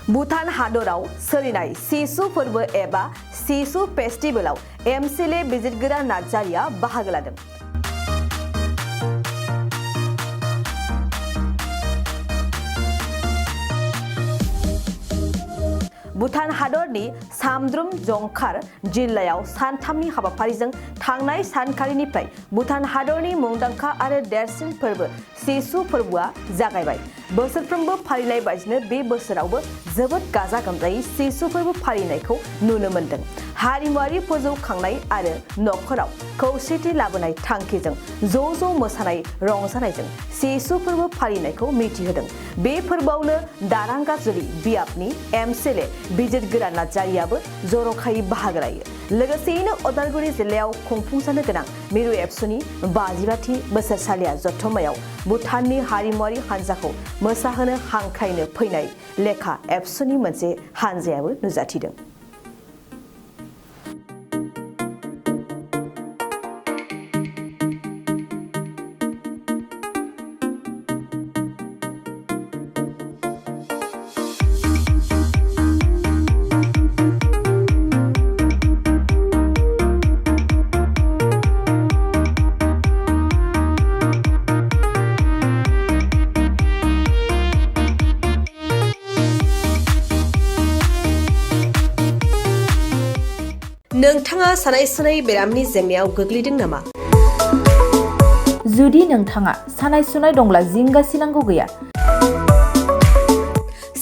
भुटान हादराव सोलिनाय शिशु फोरबो एबा शिशु फेस्टिवलाव Mcla बिजिरगिरि नार्जारिया बाहागो लादों। भुटान हादरनि सामद्रुम जंखार जिल्लायाव सानथामनि हाबाफारिजों थांनाय सानखालिनिफ्राय भुटान हादरनि मुंदांखा आरो देरसिन फोरबो शिशु फोरबोआ जागायबाय। बोसोरफ्रोमबो फालिनाय बायदिनो बे बोसोरावबो जोबोद गाजा गोमजायै शिशु फोरबो फालिनायखौ नुनो मोन्दों। हारिमुआरि फोजौखांनाय आरो नखराव खौसेथि लाबोनाय थांखिजों ज' मोसानाय रंजानायजों शिशु फोरबो फालिनायखौ मिथिहोदों। बे फोरबोआवनो दारांगा जुलि बियाबनि Mcla बिजिरगिरि नार्जारियाबो जर'खायै बाहागो लायो। लोगोसेयैनो उदालगुरि जिल्लायाव खुंफुंजानो गोनां मिरु एबसुनि 55थि बोसोरसालिया जथुम्मायाव भुटाननि हारिमुआरि हान्जाखौ मोसाहोनो हांख्रायनो फैनाय लेखा एबसुनि मोनसे हान्जायाबो नुजाथिदों। नोंथाङा सानाय सुनाय बेरामनि जेंनायाव गोग्लैदों नामा? जुदि नोंथाङा सानाय सुनाय दंब्ला जिंगा सिनांगौ गैया।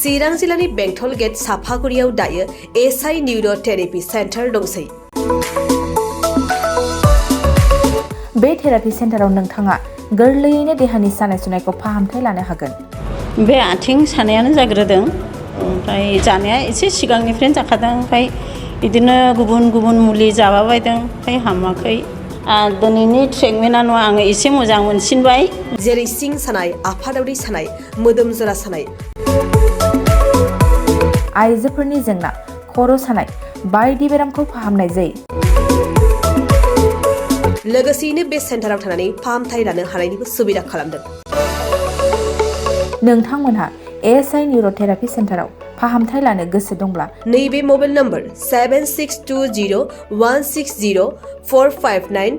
चिरां जिल्लानि बेंटल गेट साफागुरियाव दायो SI निउर'थेरापि सेन्टार दंसै। बे थेरापि सेन्टाराव नोंथाङा गोरलैयैनो देहानि सानाय सुनायखौ फाहामथाय लानो हागोन। बे आथिं सानायानो जाग्रोदों, ओमफ्राय जानाया एसे सिगांनिफ्रायनो जाखादों, ओमफ्राय बिदिनो गुबुन मुलि जाबाबायदों, ओमफ्राय हामाखै। दिनैनि ट्रिटमेन्टआ नङा, आङो एसे मोजां मोनसिनबाय। जेरै सिं सानाय, आफादावरि सानाय, मोदोम जरा सानाय, आइजोफोरनि जेंना, खर' सानाय बायदि बेरामखौ फाहामनाय जायो। लोगोसेयैनो बे सेन्टाराव थानानै फाहामथाय लानो हानायनिबो सुबिदा खालामदों। नोंथांमोनहा SI निउर'थेरापि सेन्टाराव फाहामथाय लानो गोसो दंब्ला नैबे मबाइल नम्बर 7620160459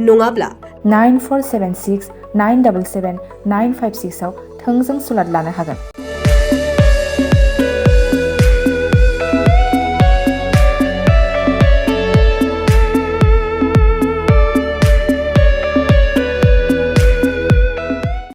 नङाब्ला 9476977956 आव थोंजों सुलाद लानो हागोन।